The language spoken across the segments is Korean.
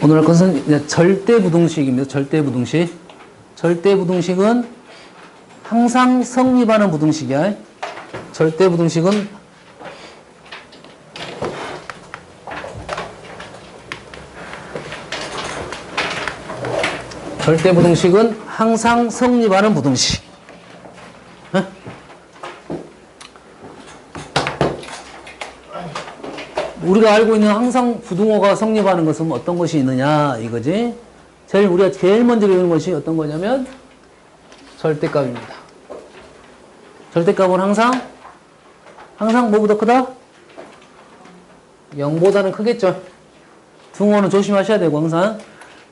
오늘 할 것은 이제 절대부등식입니다. 절대부등식. 절대부등식은 항상 성립하는 부등식이야. 절대부등식은 항상 성립하는 부등식. 어? 우리가 알고 있는 항상 부등호가 성립하는 것은 어떤 것이 있느냐 이거지. 우리가 제일 먼저 배우는 것이 어떤 거냐면 절대값입니다. 절대값은 항상 뭐보다 크다? 0보다는 크겠죠. 등호는 조심하셔야 되고 항상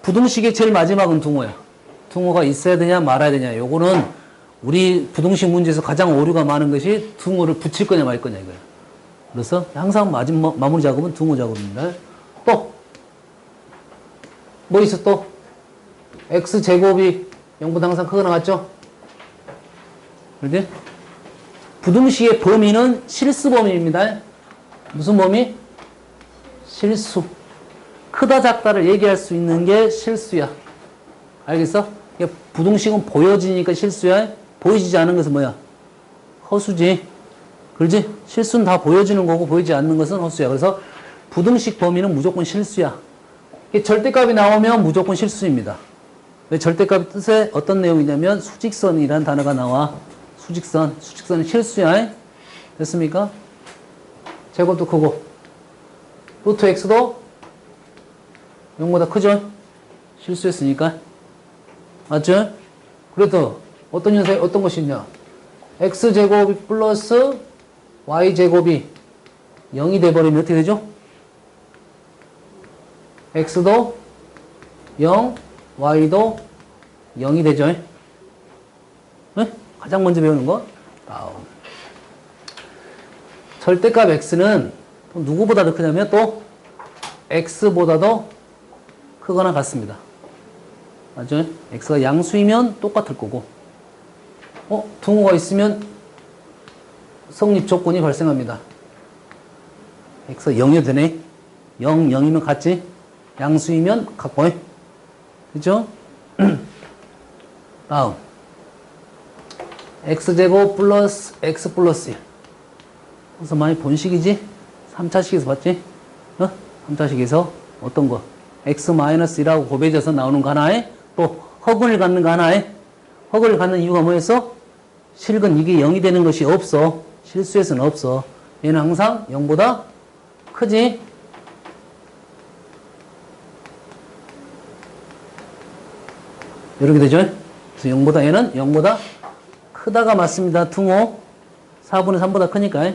부등식의 제일 마지막은 등호야. 등호가 있어야 되냐 말아야 되냐. 요거는 우리 부등식 문제에서 가장 오류가 많은 것이 등호를 붙일 거냐 말 거냐 이거야. 그래서 항상 마무리 작업은 등호 작업입니다. 또 뭐 있어 또? x제곱이 0보다 항상 크거나 같죠? 그렇지? 부등식의 범위는 실수 범위입니다. 무슨 범위? 실수. 크다 작다를 얘기할 수 있는 게 실수야. 알겠어? 부등식은 보여지니까 실수야. 보이지 않은 것은 뭐야? 허수지. 그렇지? 실수는 다 보여지는 거고 보이지 않는 것은 허수야. 그래서 부등식 범위는 무조건 실수야. 절대값이 나오면 무조건 실수입니다. 왜 절대값 뜻에 어떤 내용이냐면 수직선이라는 단어가 나와. 수직선은 실수야. 됐습니까? 제곱도 크고 루트 x도 0보다 크죠? 실수했으니까. 맞죠? 그래도 어떤 것이 있냐? x제곱이 플러스 y제곱이 0이 돼버리면 어떻게 되죠? x도 0, y도 0이 되죠? 네? 가장 먼저 배우는 거. 다음. 절대값 x는 누구보다 더 크냐면 또 x보다도 크거나 같습니다. 맞죠? x가 양수이면 똑같을 거고. 등호가 있으면 성립 조건이 발생합니다. x가 0이 되네. 0이면 같지? 양수이면 같고. 그죠? 다음. x제곱 플러스 x 플러스 1. 그래서 많이 본 식이지? 3차식에서 봤지? 3차식에서 어떤 거? x-1하고 곱해져서 나오는 거 하나에 또 허근을 갖는 거 하나에 허근을 갖는 이유가 뭐였어? 실근 이게 0이 되는 것이 없어. 실수에서는 없어. 얘는 항상 0보다 크지? 이렇게 되죠? 그래서 0보다 얘는 0보다 크다가 맞습니다. 등호 4분의 3보다 크니까.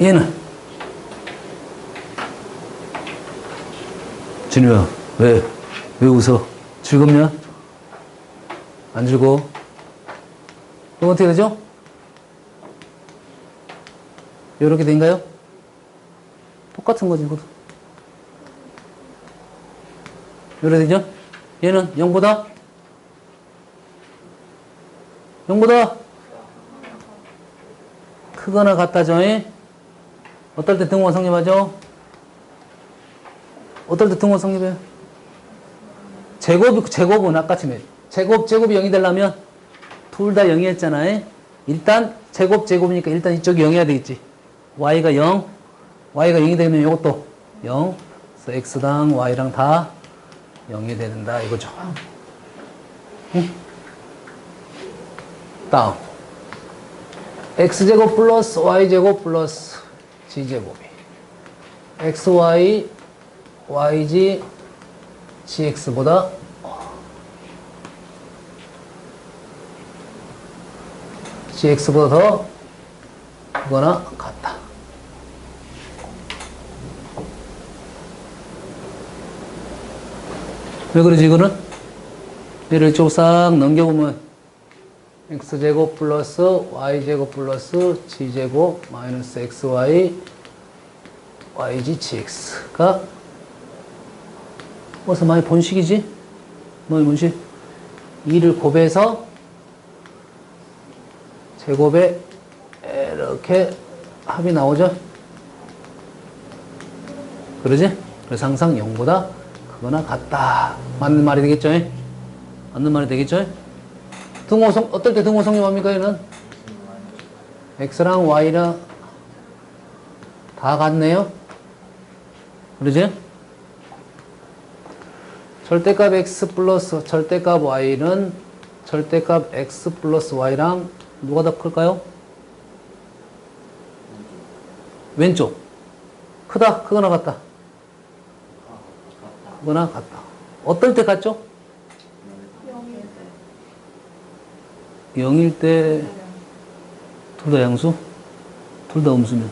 얘는 준우야 왜 웃어? 즐겁냐? 안 즐거워? 그럼 어떻게 되죠? 이렇게 된가요? 똑같은 거지 이것도. 이렇게 되죠? 얘는 0보다 크거나 같다죠? 어떨 때 등호가 성립하죠? 어떨 때 등호가 성립해요? 제곱은 아까 처음에 제곱이 0이 되려면 둘 다 0이 했잖아요. 일단 제곱이니까 일단 이쪽이 0이어야 되겠지. y가 0이 되면 이것도 0. 그래서 x당 y랑 다 0이 된다 이거죠. 응? 다음. x제곱 플러스 y제곱 플러스 g제곱이 xy yg gx보다 더 크거나 같다. 왜 그러지 이거는? 얘를 이쪽으로 싹 넘겨보면 x제곱 플러스 y제곱 플러스 g제곱 마이너스 xy yg gx가 어디서 많이 본 식이지? 뭔식? 2를 곱해서 제곱에 이렇게 합이 나오죠? 그러지? 그래서 항상 0보다 크거나 같다. 맞는 말이 되겠죠? 맞는 말이 되겠죠? 등호성, 어떨 때 등호 성립합니까? 얘는? x랑 y랑 다 같네요? 그러지? 절대값 x 플러스 절대값 y는 절대값 x 플러스 y랑 누가 더 클까요? 왼쪽. 크다, 크거나 같다. 크거나 같다. 어떨 때 같죠? 0일 때 둘 다 양수? 둘 다 음수면.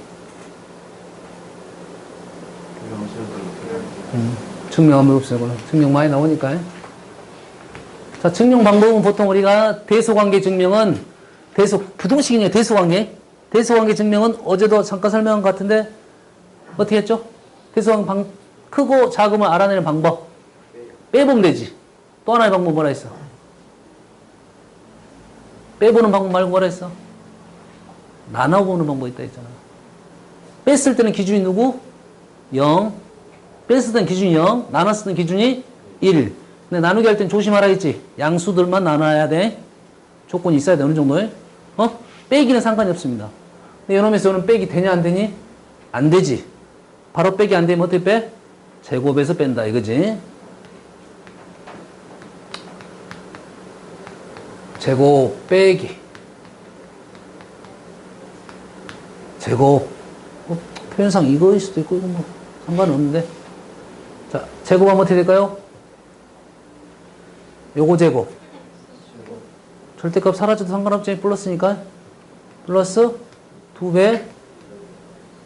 증명하면 없어요. 증명 많이 나오니까. 자, 증명 방법은 보통 우리가 대소관계 증명은 부등식이네요. 대소관계. 대소관계 증명은 어제도 잠깐 설명한 것 같은데 어떻게 했죠? 대소관계 크고 작음을 알아내는 방법. 빼보면 되지. 또 하나의 방법 뭐라 했어? 빼보는 방법 말고 뭐라 했어? 나눠보는 방법이 있다 했잖아. 뺐을 때는 기준이 누구? 0. 뺐을 때는 기준이 0. 나눴을 때는 기준이 1. 근데 나누기 할 땐 조심하라 했지. 양수들만 나눠야 돼. 조건이 있어야 돼. 어느 정도에. 빼기는 상관이 없습니다. 근데 이놈에서는 빼기 되냐 안 되니? 안 되지. 바로 빼기 안 되면 어떻게 빼? 제곱에서 뺀다 이거지. 제곱 빼기 제곱 표현상 이거일 수도 있고 이거 뭐 상관없는데. 자, 제곱하면 어떻게 될까요? 요거 제곱 절대값 사라져도 상관없지. 플러스니까 플러스 2배.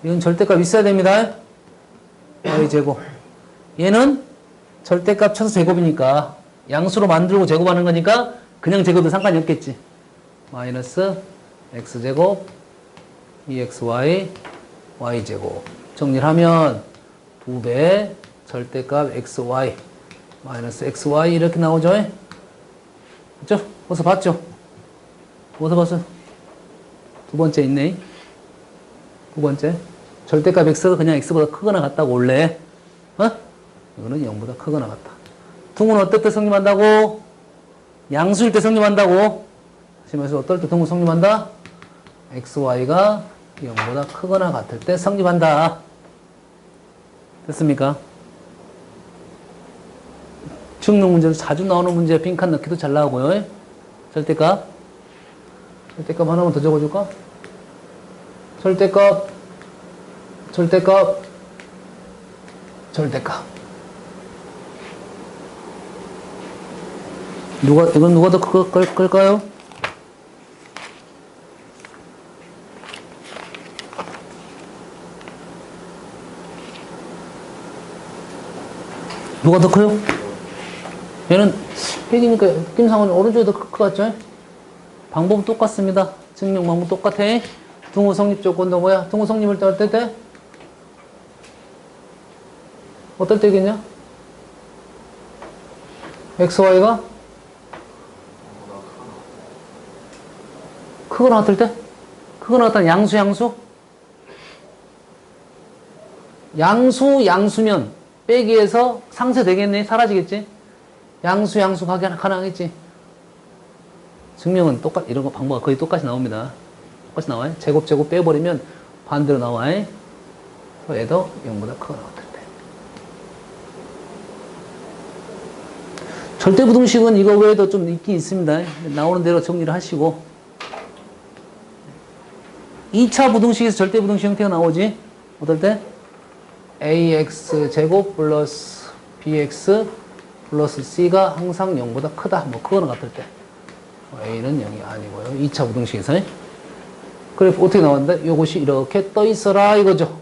이건 절대값 있어야 됩니다. y 제곱. 얘는 절대값 쳐서 제곱이니까 양수로 만들고 제곱하는 거니까 그냥 제곱도 상관이 없겠지. 마이너스 x제곱 2xy y제곱. 정리를 하면 2배 절대값 xy 마이너스 xy 이렇게 나오죠? 그렇죠? 어디서 봤죠? 어디서 봤어? 두 번째 있네. 두 번째. 절대값 x가 그냥 x보다 크거나 같다고 원래. 이거는 0보다 크거나 같다. 등호는 어떨 때 성립한다고? 양수일 때 성립한다고? 하시면서 어떨 때 등호 성립한다? xy가 0보다 크거나 같을 때 성립한다. 됐습니까? 증명 문제로 자주 나오는 문제 빈칸 넣기도 잘 나오고요. 절대값 하나만 더 적어줄까? 절대값 이건 누가 더 끌까요? 누가 더 커요? 얘는 100이니까 느낌상은 오른쪽이 더 클 것 같죠? 방법은 똑같습니다. 증명 방법 똑같아. 등호 성립 조건도 뭐야? 등호 성립을 때 어떨 때? 어떨 때겠냐? XY가 크거나 같을 때? 크거나 같다는 양수면 빼기에서 상쇄 되겠네? 사라지겠지? 양수 가능하겠지? 증명은 이런 거 방법이 거의 똑같이 나옵니다. 똑같이 나와요. 제곱 빼버리면 반대로 나와요. 얘도 0보다 크거나 같을 때. 절대부등식은 이거 외에도 좀 있긴 있습니다. 나오는 대로 정리를 하시고. 2차 부등식에서 절대부등식 형태가 나오지? 어떨 때? ax 제곱 플러스 bx 플러스 c가 항상 0보다 크다. 뭐 크거나 같을 때. a는 0이 아니고요. 2차 부등식에서. 그래 어떻게 나왔는데? 이것이 이렇게 떠 있어라 이거죠.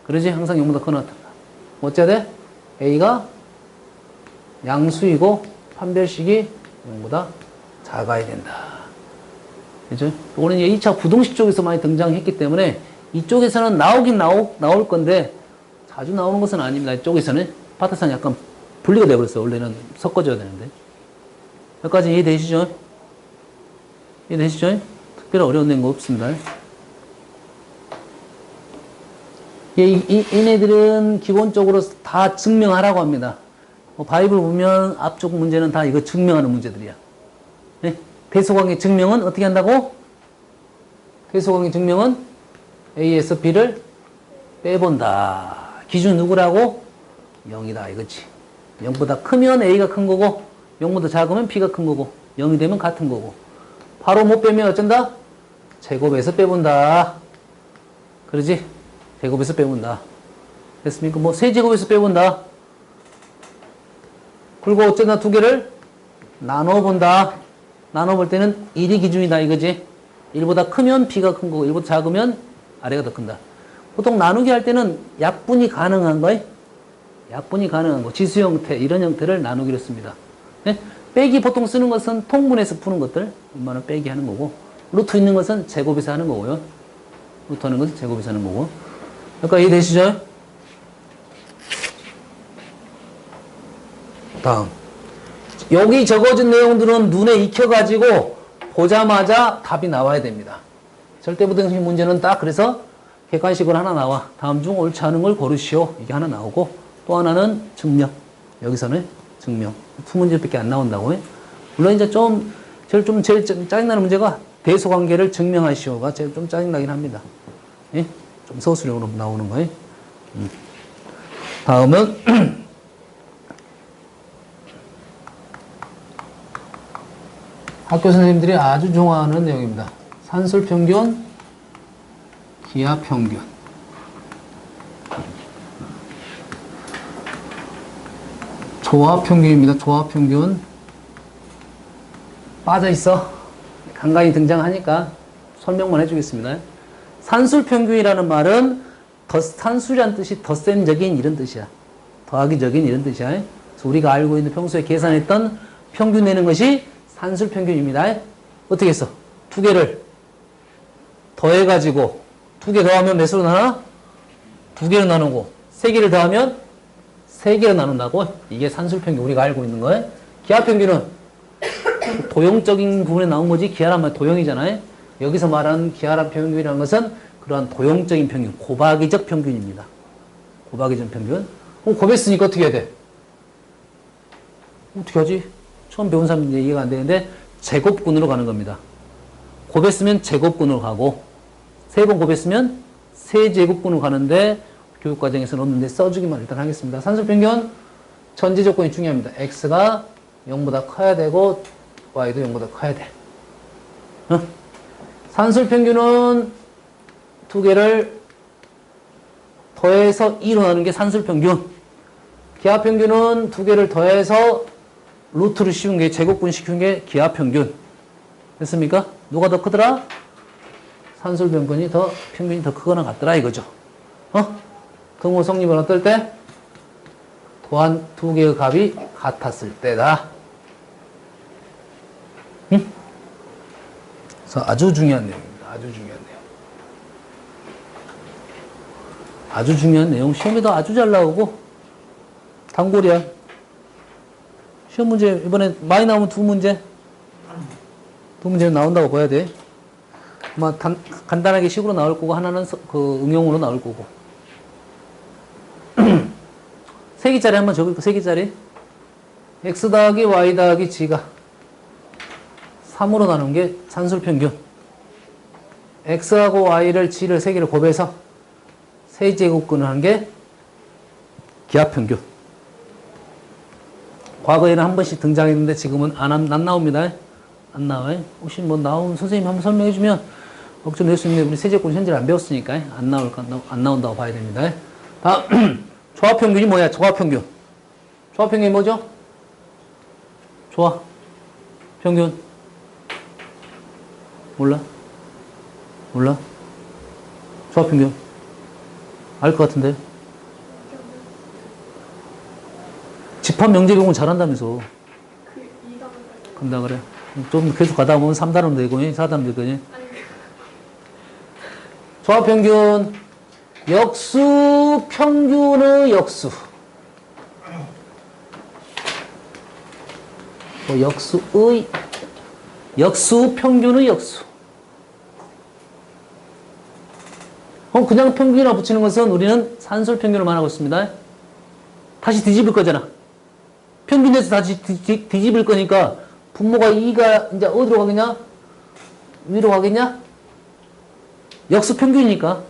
그러지? 항상 0보다 크거나 같다. 어째야 돼? a가 양수이고 판별식이 0보다 작아야 된다. 그죠? 이거는 2차 부등식 쪽에서 많이 등장했기 때문에 이쪽에서는 나올 건데 자주 나오는 것은 아닙니다. 이쪽에서는 파트상 약간 분리가 되어버렸어요. 원래는 섞어줘야 되는데. 여기까지 이해되시죠? 특별히 어려운 거 없습니다. 얘네들은 기본적으로 다 증명하라고 합니다. 바이블 보면 앞쪽 문제는 다 이거 증명하는 문제들이야. 네? 대소관계 증명은 어떻게 한다고? 대소관계 증명은 A에서 B를 빼본다. 기준 누구라고? 0이다 이거지. 0보다 크면 A가 큰 거고 0보다 작으면 B가 큰 거고 0이 되면 같은 거고 바로 못 빼면 어쩐다? 제곱에서 빼본다. 그러지? 제곱에서 빼본다. 됐습니까? 뭐 세제곱에서 빼본다. 그리고 어쩐다? 두 개를 나눠본다. 나눠볼 때는 1이 기준이다 이거지. 1보다 크면 B가 큰 거고 1보다 작으면 아래가 더 큰다. 보통 나누기 할 때는 약분이 가능한 거예요. 약분이 가능한 거. 지수 형태 이런 형태를 나누기로 씁니다. 네? 빼기 보통 쓰는 것은 통분해서 푸는 것들 얼마나 빼기 하는 거고 루트 있는 것은 제곱해서 하는 거고요. 루트 하는 것은 제곱해서 하는 거고. 그러니까 이해되시죠? 다음 여기 적어진 내용들은 눈에 익혀가지고 보자마자 답이 나와야 됩니다. 절대부등식 문제는 딱 그래서 객관식으로 하나 나와. 다음 중 옳지 않은 걸 고르시오. 이게 하나 나오고 또 하나는 증명. 여기서는 증명. 두 문제밖에 안 나온다고. 물론 이제 제일 짜증나는 문제가 대소관계를 증명하시오가 제일 좀 짜증나긴 합니다. 예? 좀 서술형으로 나오는 거예요. 다음은 학교 선생님들이 아주 좋아하는 내용입니다. 산술평균, 기하평균. 조합평균입니다. 조합평균. 빠져있어. 간간히 등장하니까 설명만 해주겠습니다. 산술평균이라는 말은 산술이라는 뜻이 덧셈적인 이런 뜻이야. 더하기적인 이런 뜻이야. 그래서 우리가 알고 있는 평소에 계산했던 평균 내는 것이 산술평균입니다. 어떻게 했어? 두 개를 더해가지고 두 개 더하면 몇으로 나눠? 두 개로 나누고 세 개를 더하면 세 개로 나눈다고? 이게 산술평균 우리가 알고 있는 거예요. 기하평균은 도형적인 부분에 나온 거지. 기하란 말 도형이잖아요. 여기서 말하는 기하란 평균이라는 것은 그러한 도형적인 평균, 곱하기적 평균입니다. 곱하기적 평균. 그럼 곱했으니까 어떻게 해야 돼? 어떻게 하지? 처음 배운 사람인데 이해가 안 되는데 제곱근으로 가는 겁니다. 곱했으면 제곱근으로 가고 세 번 곱했으면 세제곱근으로 가는데 교육과정에서 넣었는데 써주기만 일단 하겠습니다. 산술평균 전제 조건이 중요합니다. x가 0보다 커야 되고 y도 0보다 커야 돼. 산술평균은 두 개를 더해서 2로 나누는 게 산술평균. 기하평균은 두 개를 더해서 루트를 씌운 게 제곱분 시킨 게 기하평균. 됐습니까? 누가 더 크더라? 산술평균이 평균이 더 크거나 같더라 이거죠. 등호 성립은 어떨 때? 또한 두 개의 값이 같았을 때다. 응? 그래서 아주 중요한 내용입니다. 아주 중요한 내용. 아주 중요한 내용. 시험에도 아주 잘 나오고 단골이야. 시험 문제 이번에 많이 나오면 두 문제는 나온다고 봐야 돼. 아마 간단하게 식으로 나올 거고 하나는 그 응용으로 나올 거고. 세 개짜리 한번 적을까? 세 개짜리. x 더하기 y 더하기 g가 3으로 나눈 게 산술평균. x하고 y를 g를 세 개를 곱해서 세제곱근을 한 게 기하평균. 과거에는 한 번씩 등장했는데 지금은 안 나옵니다. 안 나와요. 혹시 뭐 나온 선생님 한번 설명해 주면 걱정 낼 수 있는데 우리 세제곱근 현재를 안 배웠으니까 안 나온다고 봐야 됩니다. 다음 조합평균이 뭐야? 조합평균. 조합평균이 뭐죠? 조합평균. 몰라? 조합평균. 알 것 같은데. 집합 명제비공은 잘한다면서. 간다 그래. 좀 계속 가다 보면 3단원 되고 4단원 되거니. 조합평균. 역수 평균의 역수. 역수 평균의 역수. 그냥 평균이나 붙이는 것은 우리는 산술 평균을 말하고 있습니다. 다시 뒤집을 거잖아. 평균에서 다시 뒤집을 거니까 분모가 2가 이제 어디로 가겠냐? 위로 가겠냐? 역수 평균이니까.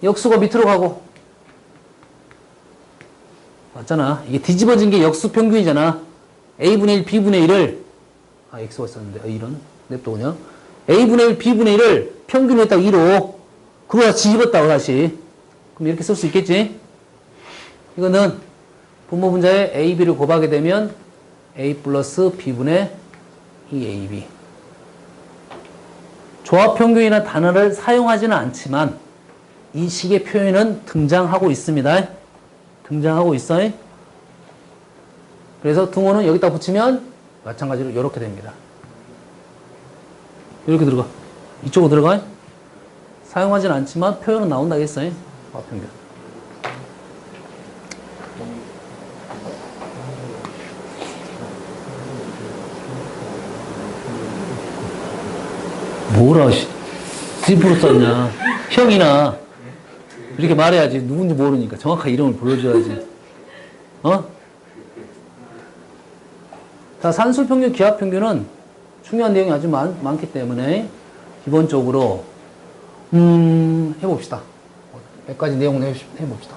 역수가 밑으로 가고. 맞잖아. 이게 뒤집어진 게 역수 평균이잖아. A분의 1, B분의 1을, X가 있었는데, 이런, 냅둬 그냥. A분의 1, B분의 1을 평균을 했다고 2로. 그거 다 뒤집었다고 다시. 그럼 이렇게 쓸 수 있겠지? 이거는 분모 분자에 A, B를 곱하게 되면 A 플러스 B분의 2AB. 조합 평균이나 단어를 사용하지는 않지만 이 식의 표현은 등장하고 있습니다. 등장하고 있어요. 그래서 등호는 여기다 붙이면 마찬가지로 이렇게 됩니다. 이렇게 들어가. 이쪽으로 들어가. 사용하지는 않지만 표현은 나온다 했어요. 조합 평균. 뭐라 집으로 썼냐. 형이나 이렇게 말해야지. 누군지 모르니까 정확한 이름을 불러줘야지. 자, 산술평균, 기하평균은 중요한 내용이 아주 많기 때문에 기본적으로 해봅시다. 몇 가지 내용을 해봅시다.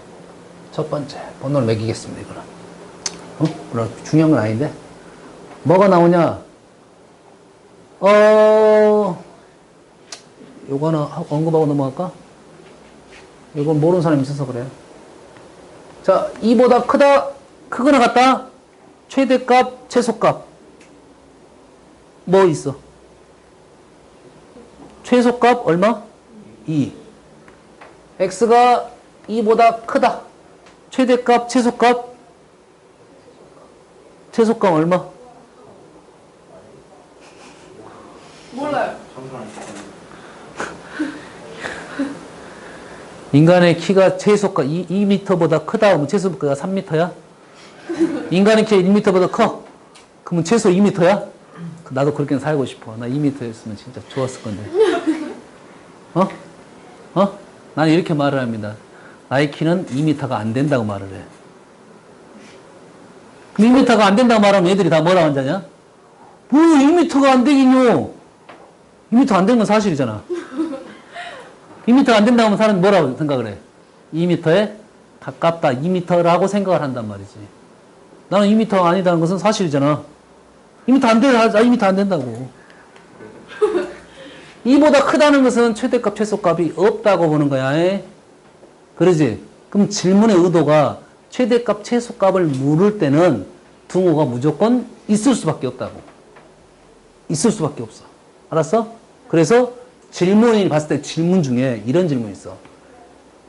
첫 번째 번호를 매기겠습니다. 이거는 그럼 중요한 건 아닌데 뭐가 나오냐. 요거 하나 언급하고 넘어갈까? 이건 모르는 사람이 있어서 그래요. 자, 2보다 크거나 같다? 최대값, 최소값. 뭐 있어? 최소값 얼마? 2. X가 2보다 크다. 최대값, 최소값? 최소값 얼마? 몰라요. 인간의 키가 최소가 2m보다 크다 하면 최소가 3m야? 인간의 키가 1m보다 커? 그러면 최소 2m야? 나도 그렇게 살고 싶어. 나 2m였으면 진짜 좋았을 건데. 나는 이렇게 말을 합니다. 나의 키는 2m가 안 된다고 말을 해. 2m가 안 된다고 말하면 애들이 다 뭐라고 한다냐? 뭐 2m가 안 되긴요. 2m 안 되는 건 사실이잖아. 2m가 안 된다고 하면 사람이 뭐라고 생각을 해? 2m에 가깝다, 2m라고 생각을 한단 말이지. 나는 2m가 아니다는 것은 사실이잖아. 2m 안 돼, 2m 안 된다고. 2보다 크다는 것은 최대값, 최소값이 없다고 보는 거야. 그러지? 그럼 질문의 의도가 최대값, 최소값을 물을 때는 등호가 무조건 있을 수밖에 없다고. 있을 수밖에 없어. 알았어? 그래서 질문이 봤을 때 질문 중에 이런 질문이 있어.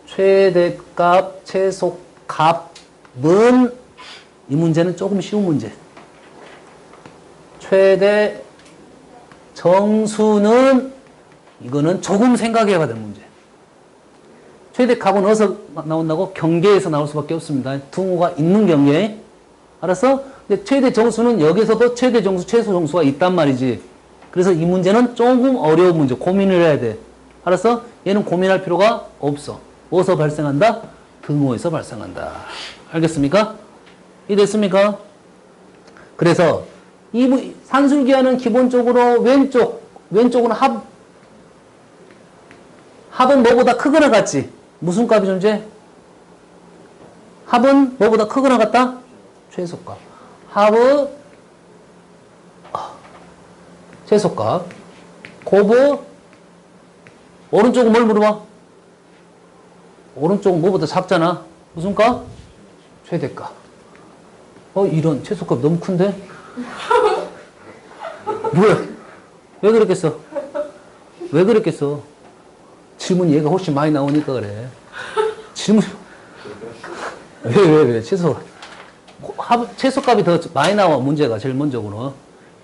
최대값, 최소값은 이 문제는 조금 쉬운 문제. 최대 정수는 이거는 조금 생각해야 되는 문제. 최대값은 어디서 나온다고? 경계에서 나올 수밖에 없습니다. 등호가 있는 경계에. 알았어? 근데 최대 정수는 여기서도 최대 정수, 최소 정수가 있단 말이지. 그래서 이 문제는 조금 어려운 문제, 고민을 해야 돼. 알았어? 얘는 고민할 필요가 없어. 어디서 발생한다? 등호에서 발생한다. 알겠습니까? 이해됐습니까? 그래서 이 산술기하는 기본적으로 왼쪽은 합은 뭐보다 크거나 같지? 무슨 값이 존재? 합은 뭐보다 크거나 같다? 최소값. 합은 최소값. 곱은 오른쪽은 뭘 물어봐? 오른쪽은 뭐보다 작잖아. 무슨 값? 최대값. 이런 최소값 너무 큰데? 뭐야? 왜 그랬겠어? 왜 그랬겠어? 질문 얘가 훨씬 많이 나오니까 그래. 질문 왜 최소값이 더 많이 나와. 문제가 제일 먼저로.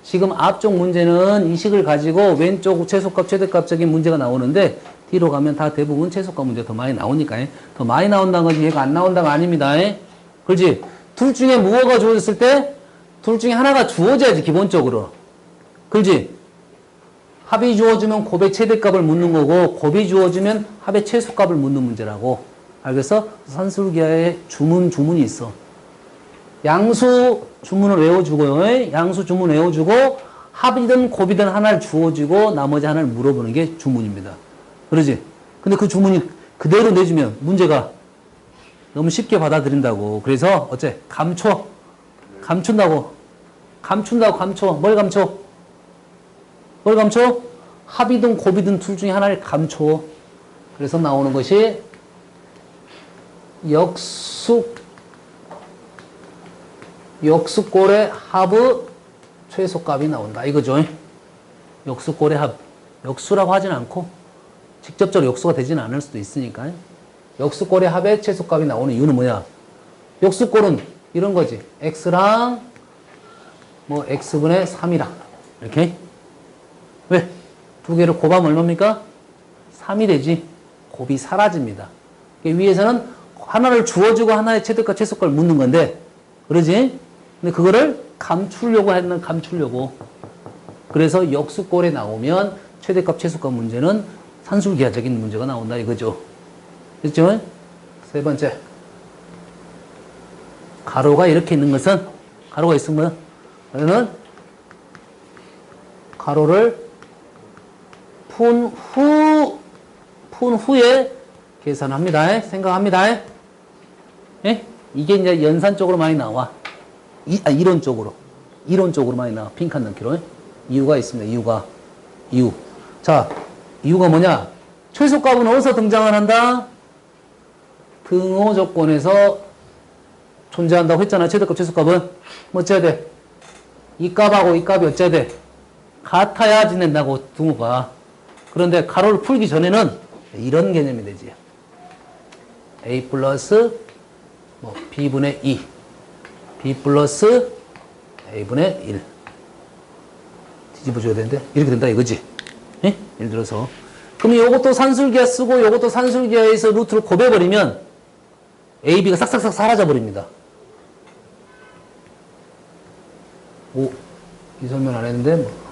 지금 앞쪽 문제는 이 식을 가지고 왼쪽 최소값, 최대값적인 문제가 나오는데 뒤로 가면 다 대부분 최소값 문제가 더 많이 나오니까. 더 많이 나온다는 거지 얘가 안 나온다가 아닙니다. 그렇지? 둘 중에 무엇가 주어졌을 때 둘 중에 하나가 주어져야지 기본적으로. 그렇지? 합이 주어지면 곱의 최대값을 묻는 거고 곱이 주어지면 합의 최소값을 묻는 문제라고. 알겠어? 산술기하에 주문이 있어. 양수 주문을 외워주고요. 양수 주문 외워주고 합이든 곱이든 하나를 주어지고 나머지 하나를 물어보는 게 주문입니다. 그러지? 근데 그 주문이 그대로 내주면 문제가 너무 쉽게 받아들인다고. 그래서 어째? 감춘다고. 뭘 감춰? 뭘 감춰? 합이든 곱이든 둘 중에 하나를 감춰. 그래서 나오는 것이 역수꼴의 합의 최소값이 나온다. 이거죠. 역수꼴의 합. 역수라고 하진 않고 직접적으로 역수가 되지는 않을 수도 있으니까. 역수꼴의 합의 최소값이 나오는 이유는 뭐냐? 역수꼴은 이런 거지. x랑 뭐 x분의 3이랑 이렇게. 왜? 두 개를 곱하면 얼마입니까? 3이 되지. 곱이 사라집니다. 위에서는 하나를 주어주고 하나의 최대값 최소값을 묻는 건데, 그러지? 근데 그거를 감추려고. 그래서 역수꼴에 나오면 최대값 최소값 문제는 산술기하적인 문제가 나온다 이거죠. 됐죠? 세 번째. 가로가 이렇게 있는 것은, 가로가 있으면, 그러면 가로를 푼 후에 계산합니다. 생각합니다. 예? 이게 이제 연산 쪽으로 많이 나와. 이론적으로 많이 나와. 핑크 넣기로. 이유가 있습니다. 이유. 자, 이유가 뭐냐? 최소값은 어디서 등장을 한다? 등호 조건에서 존재한다고 했잖아. 최대값, 최소값은. 뭐 어째야 돼? 이 값하고 이 값이 어째야 돼? 같아야 지낸다고, 등호가. 그런데 가로를 풀기 전에는 이런 개념이 되지. a 플러스 뭐 b분의 2, b 플러스 a분의 1. 뒤집어줘야 되는데 이렇게 된다 이거지. 예? 예를 들어서 그럼 요것도 산술기하 쓰고 요것도 산술기하에서 루트를 곱해버리면 a, b가 싹싹싹 사라져버립니다. 이 설명 안 했는데 뭐.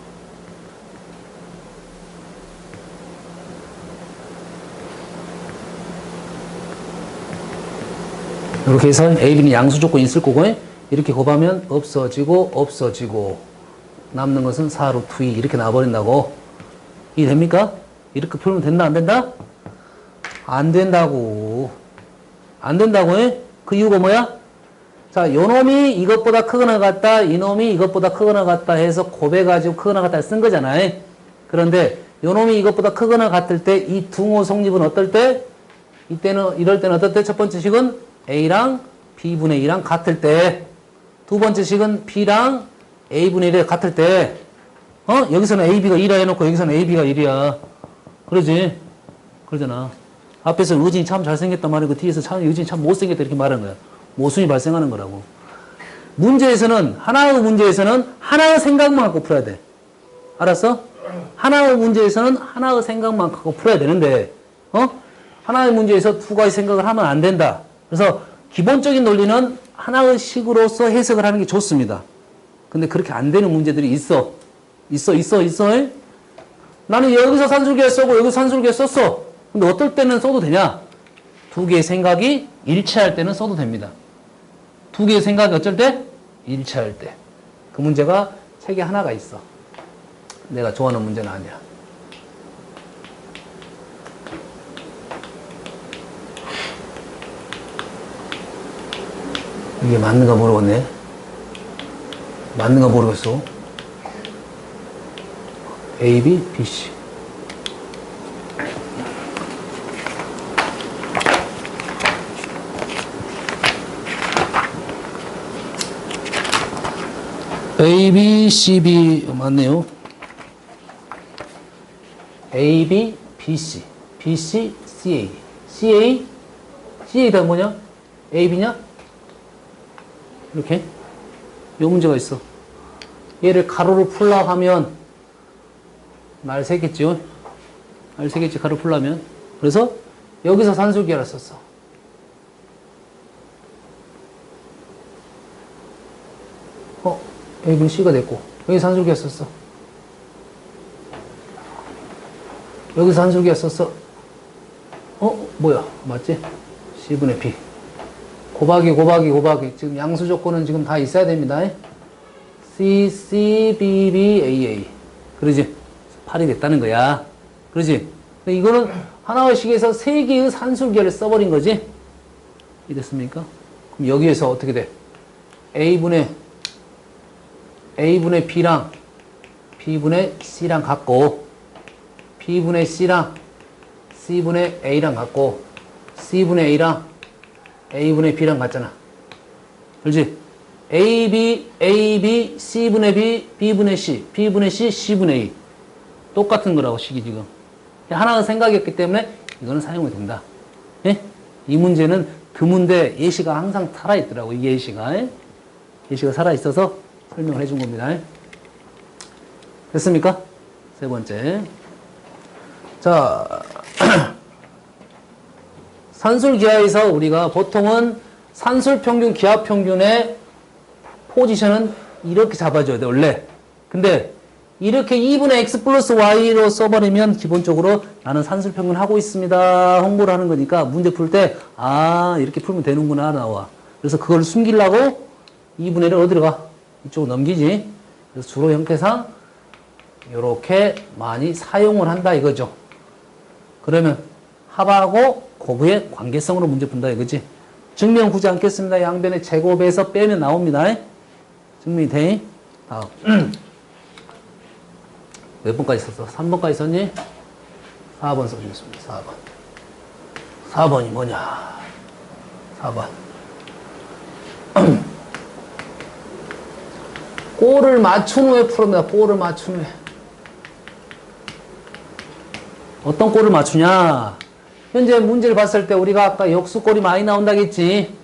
이렇게 해서 A, B는 양수 조건이 있을 거고 이렇게 곱하면 없어지고 남는 것은 4루트 2 이렇게 나와버린다고. 이해 됩니까? 이렇게 풀면 된다 안 된다? 안 된다고. 그 이유가 뭐야? 자, 요놈이 이것보다 크거나 같다, 이놈이 이것보다 크거나 같다 해서 곱해가지고 크거나 같다 쓴 거잖아. 그런데 요놈이 이것보다 크거나 같을 때 이 등호 성립은 어떨 때? 이럴 때는 어떨 때? 첫 번째 식은 A랑 B분의 2랑 같을 때, 두 번째 식은 B랑 A분의 1이 같을 때, 여기서는 AB가 2라 해놓고 여기서는 AB가 1이야. 그러지? 그러잖아. 앞에서 의진이 참 잘생겼단 말이고 뒤에서 의진이 참 못생겼다 이렇게 말하는 거야. 모순이 발생하는 거라고. 하나의 문제에서는 하나의 생각만 갖고 풀어야 돼. 알았어? 하나의 문제에서는 하나의 생각만 갖고 풀어야 되는데, 하나의 문제에서 두 가지 생각을 하면 안 된다. 그래서 기본적인 논리는 하나의 식으로서 해석을 하는 게 좋습니다. 근데 그렇게 안 되는 문제들이 있어. 나는 여기서 산술기하 쓰고 여기서 산술기하 썼어. 근데 어떨 때는 써도 되냐? 두 개의 생각이 일치할 때는 써도 됩니다. 두 개의 생각이 어쩔 때? 일치할 때. 그 문제가 책에 하나가 있어. 내가 좋아하는 문제는 아니야. 이게 맞는가 모르겠네. 맞는가 모르겠어. A, B, B, C. A, B, C, B 맞네요. A, B, B, C. B, C, C, A. C, A. C, A 다음 뭐냐? A, B냐? 이렇게 요 문제가 있어. 얘를 가로로 풀라 하면 말 새겠죠? 말 새겠지 가로 풀라면. 그래서 여기서 산술기하를 썼어. A, B, C가 됐고 여기 산술기하 썼어. 여기서 산술기가 썼어. 뭐야? 맞지? C분의 B. 곱하기. 지금 양수 조건은 지금 다 있어야 됩니다. C, B, B, A. 그러지? 8이 됐다는 거야. 그러지? 근데 이거는 하나의 식에서 세 개의 산술기를 써버린 거지? 이랬습니까? 그럼 여기에서 어떻게 돼? A분의 B랑 B분의 C랑 같고, B분의 C랑 C분의 A랑 같고, C분의 A랑 A분의 B랑 같잖아. 그렇지? AB, C분의 B, B분의 C, B분의 C, C분의 A. 똑같은 거라고, 식이 지금. 하나는 생각이었기 때문에 이거는 사용이 된다. 예? 이 문제는 드문데 예시가 항상 살아있더라고, 이 예시가. 예시가 살아있어서 설명을 해준 겁니다. 됐습니까? 세 번째. 자, 산술 기하에서 우리가 보통은 산술 평균, 기하 평균의 포지션은 이렇게 잡아줘야 돼, 원래. 근데 이렇게 2분의 x 플러스 y로 써버리면 기본적으로 나는 산술 평균 하고 있습니다. 홍보를 하는 거니까 문제 풀 때, 이렇게 풀면 되는구나, 나와. 그래서 그걸 숨기려고 2분의 1을 어디로 가? 이쪽으로 넘기지. 그래서 주로 형태상 이렇게 많이 사용을 한다 이거죠. 그러면 합하고 고부의 관계성으로 문제 푼다 이거지. 증명 굳이 않겠습니다. 양변의 제곱에서 빼면 나옵니다. 증명이 돼. 다음. 몇 번까지 썼어? 3번까지 썼니? 4번 써주겠습니다. 4번. 4번이 뭐냐? 4번. 골을 맞춘 후에 풀어냅니다. 골을 맞춘 후에. 어떤 골을 맞추냐? 현재 문제를 봤을 때 우리가 아까 역수골이 많이 나온다겠지.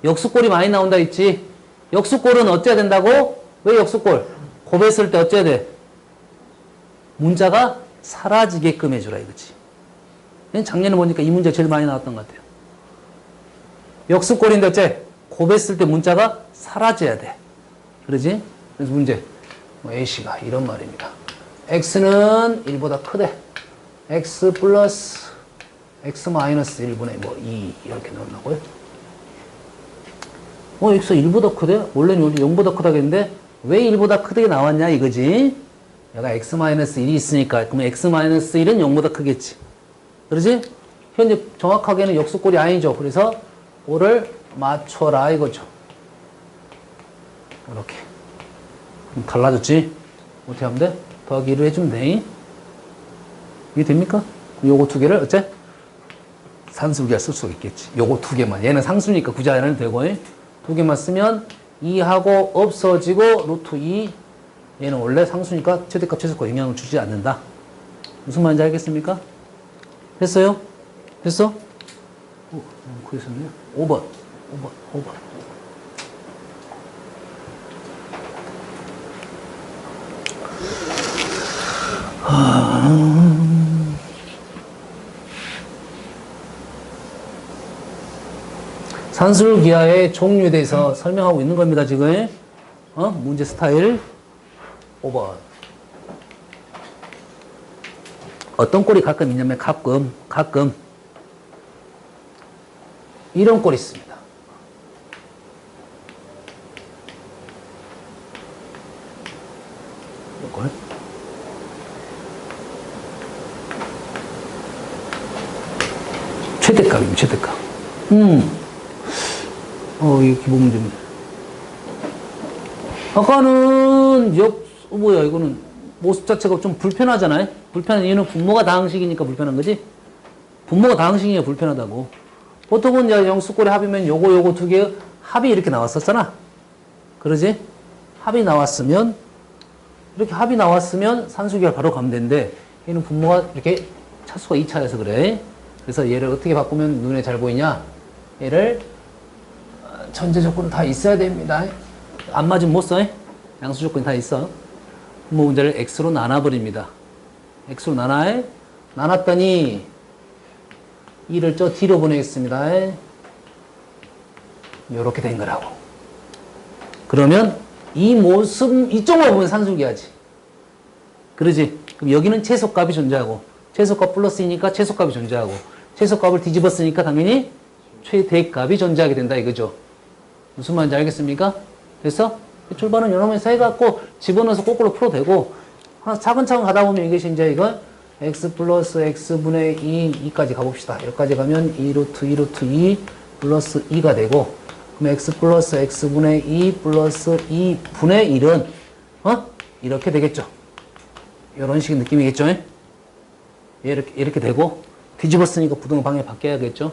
역수골이 많이 나온다겠지. 역수골은 어째야 된다고? 왜 역수골? 곱했을 때 어째야 돼? 문자가 사라지게끔 해주라 이거지. 작년에 보니까 이 문제 제일 많이 나왔던 것 같아요. 역수골인데 어째? 곱했을 때 문자가 사라져야 돼. 그러지? 그래서 문제. A씨가 이런 말입니다. X는 1보다 크대. X 플러스 X 마이너스 1분의 2 이렇게 나온다고요? X가 1보다 크대? 원래는 0보다 크다겠는데 왜 1보다 크게 나왔냐 이거지? 얘가 X 마이너스 1이 있으니까 그러면 X 마이너스 1은 0보다 크겠지. 그러지? 현재 정확하게는 역수꼴이 아니죠. 그래서 5를 맞춰라 이거죠. 이렇게. 그럼 달라졌지? 어떻게 하면 돼? 더하기 1을 해주면 돼. 이게 됩니까? 요거 두 개를 어째? 산술기가 쓸 수가 있겠지. 요거 두 개만. 얘는 상수니까 굳이 안 해도 되고, 두 개만 쓰면 2하고 없어지고 루트 2. 얘는 원래 상수니까 최대값 최소값 영향을 주지 않는다. 무슨 말인지 알겠습니까? 됐어요? 됐어? 그랬었네요. 5번. 산술기하의 종류에 대해서 설명하고 있는 겁니다, 지금. 문제 스타일 5번. 어떤 꼴이 가끔 있냐면 가끔 이런 꼴이 있습니다. 이런 꼴. 최대값입니다, 최대값. 이게 기본 문제입니다. 아까는 이거는 모습 자체가 좀 불편하잖아요? 불편한 이유는 분모가 다항식이니까 불편한 거지? 분모가 다항식이니까 불편하다고. 보통은 이제 영수꼴의 합이면 요거 두 개의 합이 이렇게 나왔었잖아? 그러지? 이렇게 합이 나왔으면 산수기가 바로 가면 되는데, 얘는 분모가 이렇게 차수가 2차여서 그래. 그래서 얘를 어떻게 바꾸면 눈에 잘 보이냐? 얘를 전제 조건은 다 있어야 됩니다. 안 맞으면 못 써. 양수 조건이 다 있어. 분모 문제를 x로 나눠버립니다. x로 나눴더니 2를 저 뒤로 보내겠습니다. 이렇게 된 거라고. 그러면 이 모습 이쪽으로 보면 산술기하지. 그러지? 그럼 여기는 최소값이 존재하고 최소값 플러스 2니까 최소값이 존재하고 최소값을 뒤집었으니까 당연히 최대값이 존재하게 된다 이거죠. 무슨 말인지 알겠습니까? 됐어? 출발은 요놈에서 해갖고 집어넣어서 거꾸로 풀어도 되고 차근차근 가다 보면 이것이 이제 이건 x 플러스 x분의 2까지 가봅시다. 여기까지 가면 2루트 2 플러스 2가 되고 그럼 x 플러스 x분의 2 플러스 2분의 1은 이렇게 되겠죠. 이런 식의 느낌이겠죠. 이렇게 되고 뒤집었으니까 부등호 방향 바뀌어야겠죠.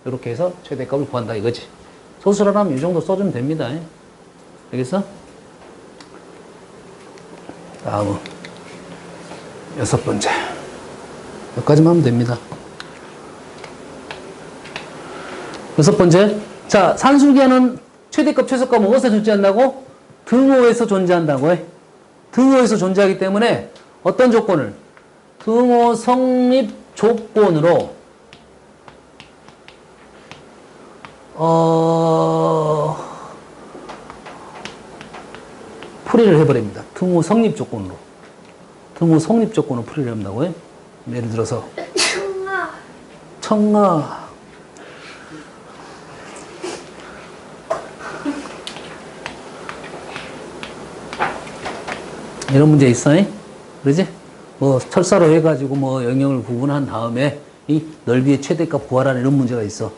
이렇게 해서 최대값을 구한다 이거지. 소수라면 이 정도 써주면 됩니다. 알겠어? 다음은 6번째. 여기까지만 하면 됩니다. 6번째. 자, 산술기하는 최대값, 최소값은 어디서 존재한다고? 등호에서 존재한다고 해. 등호에서 존재하기 때문에 어떤 조건을? 등호 성립 조건으로 풀이를 해버립니다. 등호 성립 조건으로. 등호 성립 조건으로 풀이를 한다고 해. 예를 들어서 청아 이런 문제 있어. 그러지? 뭐 철사로 해가지고 뭐 영역을 구분한 다음에 이 넓이의 최대값 구하라는 이런 문제가 있어.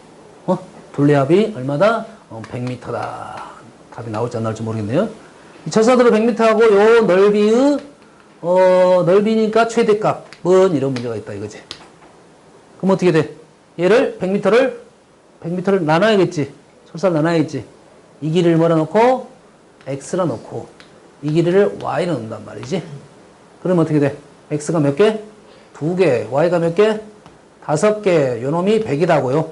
둘레합이 얼마다? 100m다. 답이 나올지 안 나올지 모르겠네요. 이 철사도로 100m하고 요 넓이의 넓이니까 최대값은 이런 문제가 있다 이거지. 그럼 어떻게 돼? 얘를 100m를 나눠야겠지. 철사를 나눠야겠지. 이 길이를 뭐라 놓고 x라 놓고 이 길이를 y로 넣는단 말이지. 그러면 어떻게 돼? x가 몇 개? 2개. y가 몇 개? 5개. 요놈이 100이라고요.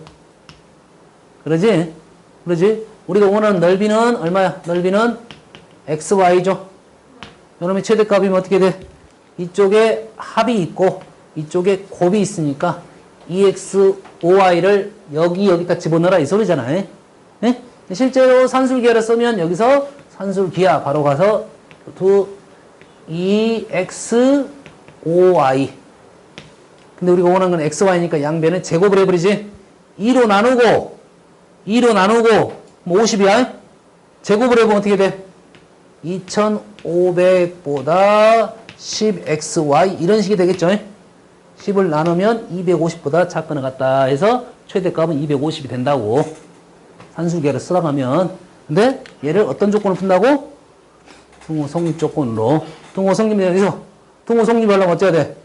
그러지? 우리가 원하는 넓이는 얼마야? 넓이는 xy죠. 요놈의 최대값이면 어떻게 돼? 이쪽에 합이 있고 이쪽에 곱이 있으니까 2x5y를 여기다 집어넣어라 이 소리잖아요. 네? 실제로 산술기하를 쓰면 여기서 산술기하 바로 가서 2x5y 근데 우리가 원하는 건 xy니까 양변에 제곱을 해버리지. 2로 나누고 뭐 50이야? 제곱을 해보면 어떻게 돼? 2500보다 10xy 이런 식이 되겠죠. 10을 나누면 250보다 작거나 같다 해서 최대값은 250이 된다고. 산술기하를 쓰라고 하면. 근데 얘를 어떤 조건을 푼다고? 등호 성립 조건으로. 등호 성립이 여기서 등호 성립하려면 어째야 돼?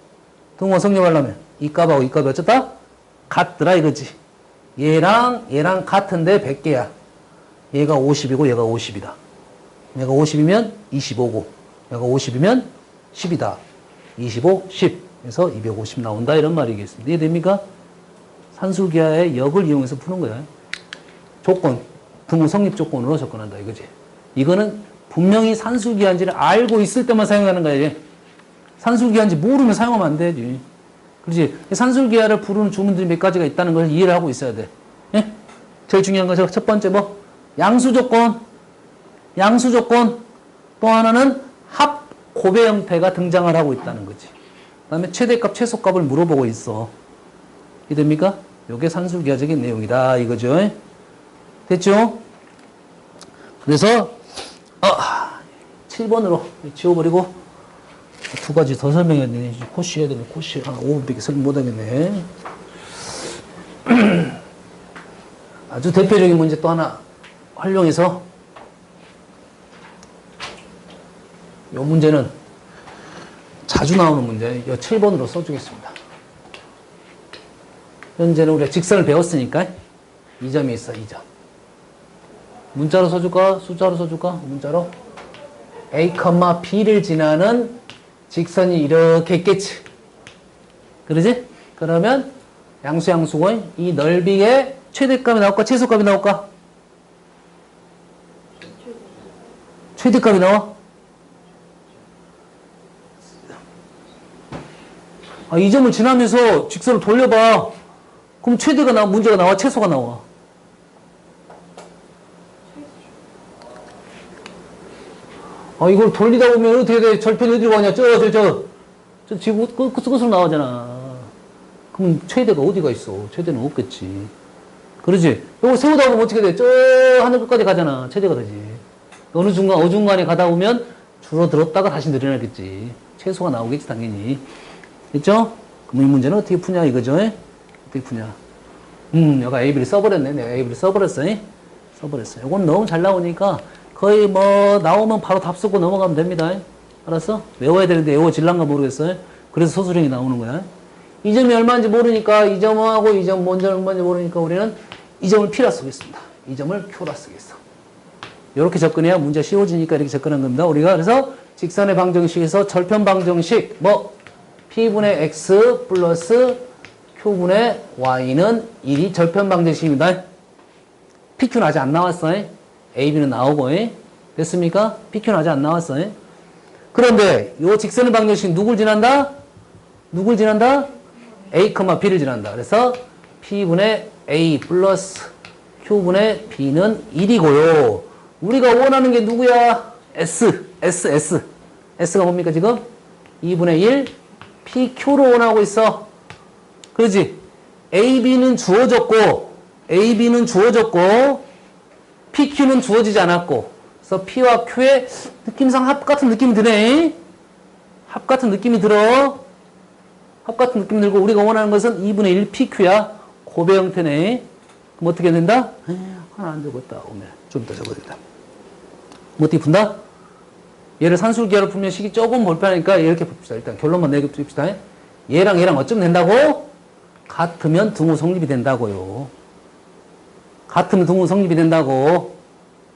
등호 성립하려면 이 값하고 이 값이 어쨌다? 같더라 이거지. 얘랑 같은데 100개야. 얘가 50이고 얘가 50이다. 얘가 50이면 25고 얘가 50이면 10이다. 25, 10. 그래서 250 나온다 이런 말이겠습니다. 이해됩니까? 산술기하의 역을 이용해서 푸는 거야. 조건, 등호 성립 조건으로 접근한다 이거지. 이거는 분명히 산술기하인지를 알고 있을 때만 사용하는 거야. 산술기하인지 모르면 사용하면 안 되지. 그렇지? 산술기하를 부르는 주문들이 몇 가지가 있다는 걸 이해를 하고 있어야 돼. 예? 제일 중요한 거 첫 번째 뭐? 양수조건. 또 하나는 합 곱의 형태가 등장을 하고 있다는 거지. 그 다음에 최대값, 최소값을 물어보고 있어. 이해됩니까? 요게 산술기하적인 내용이다 이거죠. 됐죠? 그래서 7번으로 지워버리고 두 가지 더 설명해야 되네. 코시 해야 되네. 코시 한 5분밖에 설명 못하겠네. 아주 대표적인 문제 또 하나 활용해서 이 문제는 자주 나오는 문제. 이 7번으로 써주겠습니다. 현재는 우리가 직선을 배웠으니까 2점이 있어. 2점. 문자로 써줄까? 숫자로 써줄까? 문자로 A, B를 지나는 직선이 이렇게 있겠지. 그러지? 그러면 양수고 이 넓이의 최대값이 나올까? 최소값이 나올까? 최대값이 나와? 이 점을 지나면서 직선을 돌려봐. 그럼 최대가 나와? 문제가 나와? 최소가 나와? 이걸 돌리다 보면 어떻게 돼? 절편이 어디로 가냐? 저 지구 끝으로 나오잖아. 그럼 최대가 어디가 있어? 최대는 없겠지. 그러지? 요거 세우다 보면 어떻게 돼? 저 하늘 끝까지 가잖아. 최대가 되지. 어느 중간, 어중간에 가다 보면 줄어들었다가 다시 늘어나겠지. 최소가 나오겠지, 당연히. 됐죠? 그럼 이 문제는 어떻게 푸냐, 이거죠? 어떻게 푸냐. 여기가 A, B를 써버렸네. 내가 A, B를 써버렸어. 써버렸어. 요건 너무 잘 나오니까 거의 뭐, 나오면 바로 답 쓰고 넘어가면 됩니다. 알았어? 외워야 되는데 외워질란가 모르겠어요. 그래서 소수령이 나오는 거야. 이 점이 얼마인지 모르니까 이 점하고 이 점 먼저 얼마인지 모르니까 우리는 이 점을 P라 쓰겠습니다. 이 점을 Q라 쓰겠어. 이렇게 접근해야 문제 쉬워지니까 이렇게 접근한 겁니다. 우리가 그래서 직선의 방정식에서 절편 방정식 뭐 P분의 X 플러스 Q분의 Y는 1이 절편 방정식입니다. PQ는 아직 안 나왔어요. AB는 나오고 됐습니까? PQ는 아직 안 나왔어요. 그런데 이 직선의 방정식 누굴 지난다? 누굴 지난다? A, B를 지난다. 그래서 P분의 A 플러스 Q분의 B는 1이고요. 우리가 원하는 게 누구야? S가 뭡니까 지금? 2분의 1 PQ로 원하고 있어. 그렇지? AB는 주어졌고 PQ는 주어지지 않았고 그래서 P와 Q의 느낌상 합 같은 느낌이 드네. 합 같은 느낌이 들어. 합 같은 느낌 들고 우리가 원하는 것은 2분의 1 PQ야. 고배 형태네. 그럼 어떻게 된다? 하나 안 되겠다. 오늘 좀 더 적어야겠다. 뭐 어떻게 푼다? 얘를 산술기하로 풀면 식이 조금 불편하니까 이렇게 풉시다. 일단 결론만 내봅시다. 얘랑 얘랑 어쩌면 된다고? 같으면 등호 성립이 된다고요. 같으면 등호 성립이 된다고.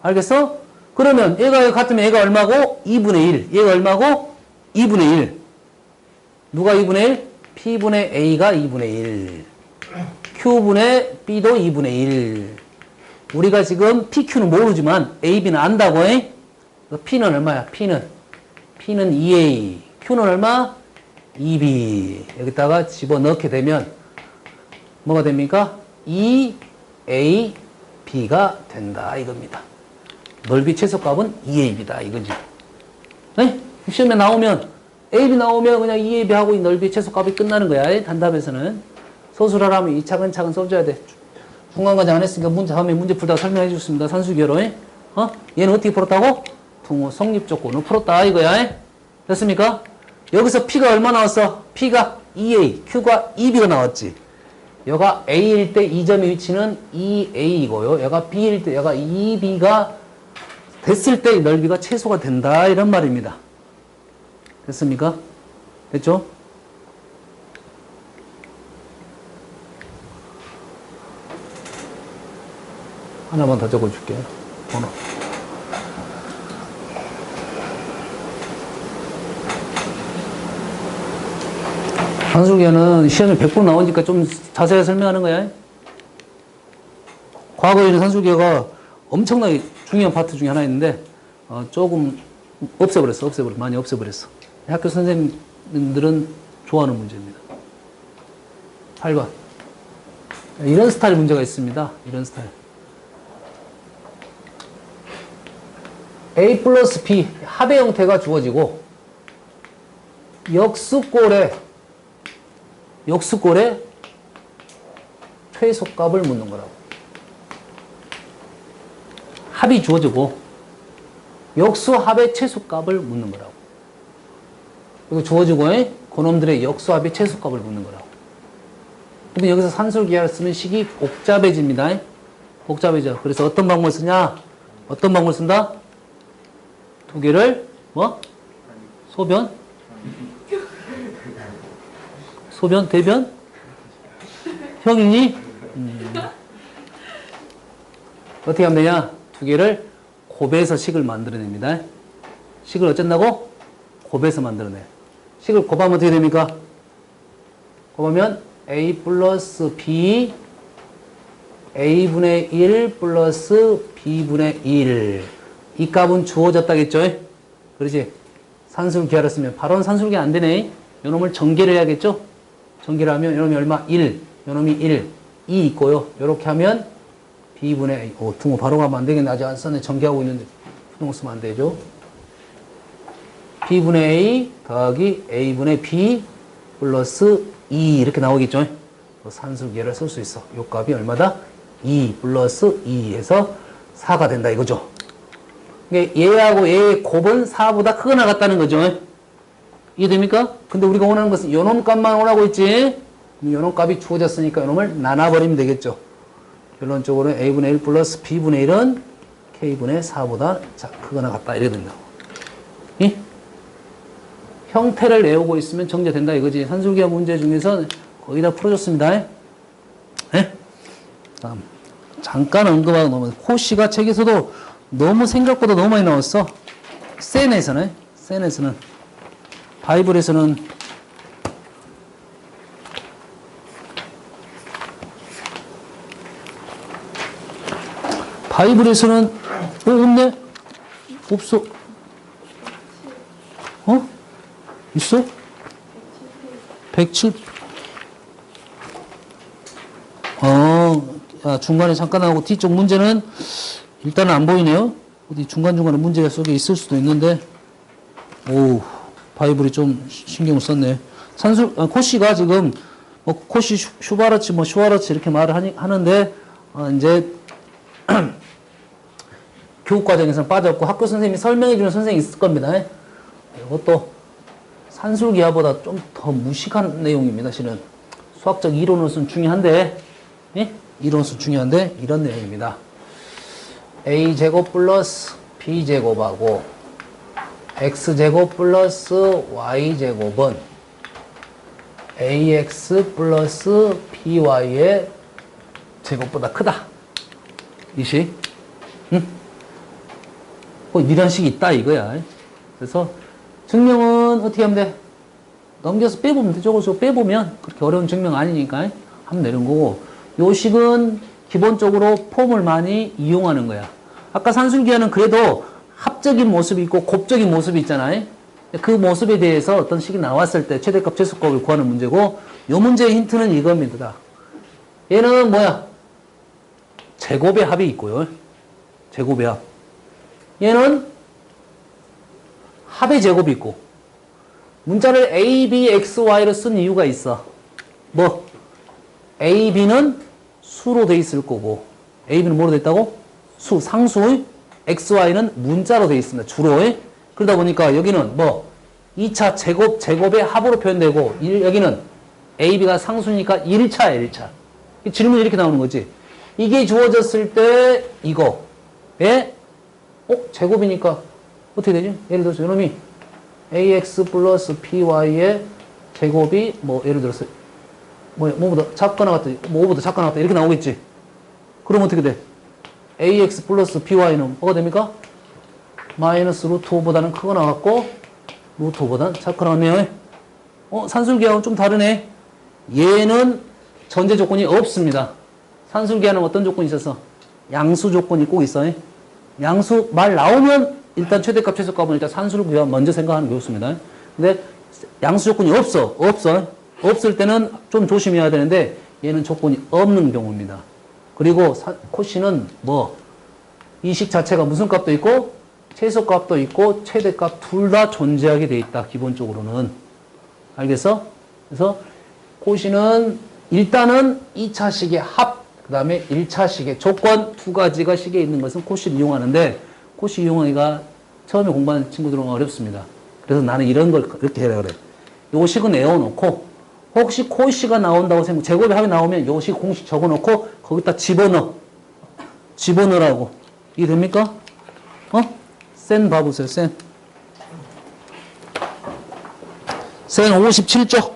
알겠어? 그러면 얘가 같으면 얘가 얼마고? 2분의 1. 얘가 얼마고? 2분의 1. 누가 2분의 1? P분의 A가 2분의 1. Q분의 B도 2분의 1. 우리가 지금 PQ는 모르지만 AB는 안다고 해? P는 얼마야? P는 2A. Q는 얼마? 2B. 여기다가 집어넣게 되면 뭐가 됩니까? 2AB가 된다 이겁니다. 넓이 최소값은 2AB다 이거지. 네? 시험에 나오면 AB 나오면 그냥 2AB 하고 이 넓이 최소값이 끝나는 거야. 단답에서는. 소수라라면 이 차근차근 써줘야 돼. 중간과정 안 했으니까 다음에 문제 풀다가 설명해 주셨습니다. 산수기로. 얘는 어떻게 풀었다고? 등호 성립 조건을 풀었다 이거야. 됐습니까? 여기서 P가 얼마 나왔어? P가 2A, Q가 2B가 나왔지. 여가 A일 때 이 점의 위치는 2A이고요. 여가 B일 때 여가 2B가 됐을 때 넓이가 최소가 된다 이런 말입니다. 됐습니까? 됐죠? 하나만 더 적어줄게요. 번호. 산술기는 시험에 100% 나오니까 좀 자세히 설명하는 거야. 과거에는 산술기가 엄청나게 중요한 파트 중에 하나 있는데 조금 없애버렸어. 많이 없애버렸어. 학교 선생님들은 좋아하는 문제입니다. 8번. 이런 스타일 문제가 있습니다. 이런 스타일. A 플러스 B 합의 형태가 주어지고 역수꼴에 최소값을 묻는 거라고. 합이 주어지고 역수합의 최소값을 묻는 거라고. 이거 주어지고 그놈들의 역수합의 최소값을 묻는 거라고. 그럼 여기서 산술기하를 쓰는 식이 복잡해집니다. 복잡해져. 그래서 어떤 방법을 쓰냐? 어떤 방법을 쓴다? 두 개를 뭐? 소변? 대변? 형이니? 어떻게 하면 되냐? 두 개를 곱해서 식을 만들어냅니다. 식을 어쩐다고? 곱해서 만들어내. 식을 곱하면 어떻게 됩니까? 곱하면 A 플러스 B A분의 1 플러스 B분의 1. 이 값은 주어졌다겠죠? 그렇지? 산술기하를 쓰면 바로는 산술기 안 되네. 요놈을 전개를 해야겠죠? 전개를 하면 요놈이 얼마? 1. 요놈이 1. 2 있고요. 요렇게 하면 B분의 A. 등호 바로 가면 안 되겠네. 아직 안 썼네. 전개하고 있는데 등호 쓰면 안 되죠? B분의 A 더하기 A분의 B 플러스 2 이렇게 나오겠죠? 산술기를 쓸 수 있어. 요 값이 얼마다? 2 플러스 2 해서 4가 된다 이거죠. 얘하고 얘의 곱은 4보다 크게 나갔다는 거죠. 이해됩니까? 근데 우리가 원하는 것은 요놈 값만 오라고 했지. 요놈 값이 주어졌으니까 요놈을 나눠버리면 되겠죠. 결론적으로 a분의 1 플러스 b분의 1은 k분의 4보다 크거나 같다 이래야 된다고. 이? 형태를 외우고 있으면 정제된다 이거지. 산술기하 문제 중에서 거의 다 풀어줬습니다. 네? 다음 잠깐 언급하고 넘어서 코시가 책에서도 너무 생각보다 너무 많이 나왔어. 센에서는 바이블에서는 없네? 없어. 있어? 107. 중간에 잠깐 하고 뒤쪽 문제는 일단은 안 보이네요. 어디 중간중간에 문제가 속에 있을 수도 있는데, 바이블이 좀 신경을 썼네. 코시가 지금, 코시 슈바르츠, 슈와르츠 이렇게 말을 하는데, 이제, 교육과정에서는 빠졌고, 학교 선생님이 설명해주는 선생님이 있을 겁니다. 이것도 산술기하보다 좀 더 무식한 내용입니다, 실은. 수학적 이론으로서는 중요한데, 예? 이론으로서 중요한데, 이런 내용입니다. a제곱 플러스 b제곱하고 x제곱 플러스 y제곱은 ax 플러스 by의 제곱보다 크다. 이 식. 응? 이런 식이 있다 이거야. 그래서 증명은 어떻게 하면 돼? 넘겨서 빼보면 돼. 저거 빼보면 그렇게 어려운 증명 아니니까 하면 되는 거고, 요 식은 기본적으로 폼을 많이 이용하는 거야. 아까 산술기하는 그래도 합적인 모습이 있고 곱적인 모습이 있잖아요. 그 모습에 대해서 어떤 식이 나왔을 때 최대값 최소값을 구하는 문제고, 요 문제의 힌트는 이겁니다. 얘는 뭐야? 제곱의 합이 있고요. 제곱의 합. 얘는 합의 제곱이 있고, 문자를 A, B, X, Y로 쓴 이유가 있어. 뭐? A, B는 수로 돼 있을 거고, A, B는 뭐로 돼 있다고? 수, 상수의 X, Y는 문자로 돼 있습니다. 주로. 그러다 보니까 여기는 뭐 2차 제곱의 합으로 표현되고, 여기는 A, B가 상수니까 1차야, 1차. 질문이 이렇게 나오는 거지. 이게 주어졌을 때 이거에 제곱이니까 어떻게 되지? 예를 들어서 이놈이 AX 플러스 BY의 제곱이 예를 들어서 뭐보다 작거나 같다, 뭐보다 작거나 같다 이렇게 나오겠지. 그럼 어떻게 돼? AX 플러스 BY는 뭐가 됩니까? 마이너스 루트 5보다는 크거나 같고 루트 5보다는 작거나 하면 산술기하고는 좀 다르네. 얘는 전제 조건이 없습니다. 산술기하는 어떤 조건이 있어서? 양수 조건이 꼭 있어요. 양수 말 나오면 일단 최대값 최소값은 일단 산술기하 먼저 생각하는 게 좋습니다. 근데 양수 조건이 없어. 없을 때는 좀 조심해야 되는데 얘는 조건이 없는 경우입니다. 그리고 코시는 이 식 자체가 무슨 값도 있고 최소값도 있고 최대값 둘 다 존재하게 돼 있다. 기본적으로는. 알겠어? 그래서 코시는 일단은 2차 식의 합, 그 다음에 1차 식의 조건 두 가지가 식에 있는 것은 코시를 이용하는데, 코시 이용하기가 처음에 공부하는 친구들은 어렵습니다. 그래서 나는 이런 걸 이렇게 해라 그래. 요 식은 외워놓고, 혹시 코시가 나온다고 생각, 제곱의 합이 나오면 요 식 공식 적어놓고 거기다 집어넣으라고. 이해됩니까? 센 봐보세요. 센 57쪽.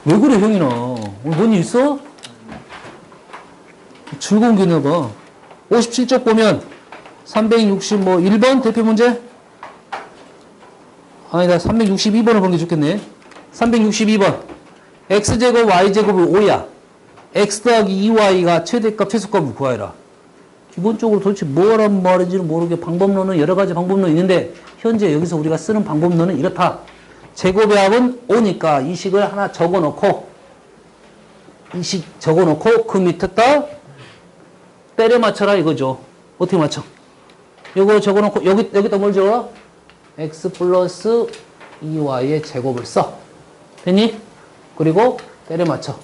왜 그래 형이나? 오늘 뭔 일 있어? 즐거운 게 있나봐. 57쪽 보면 361번 대표 문제? 아니다, 362번을 보는 게 좋겠네. 362번. x제곱 y제곱이 5야. x 더하기 2y가 최대값 최소값을 구하여라. 기본적으로 도대체 뭐란 말인지는 모르게 방법론은 여러 가지 방법론이 있는데, 현재 여기서 우리가 쓰는 방법론은 이렇다. 제곱의 합은 5니까 이 식을 하나 적어놓고, 이 식 적어놓고 그 밑에다 때려 맞춰라 이거죠. 어떻게 맞춰? 요거 적어놓고 여기다 뭘 적어? x 플러스 2y의 제곱을 써. 됐니? 그리고 때려 맞춰.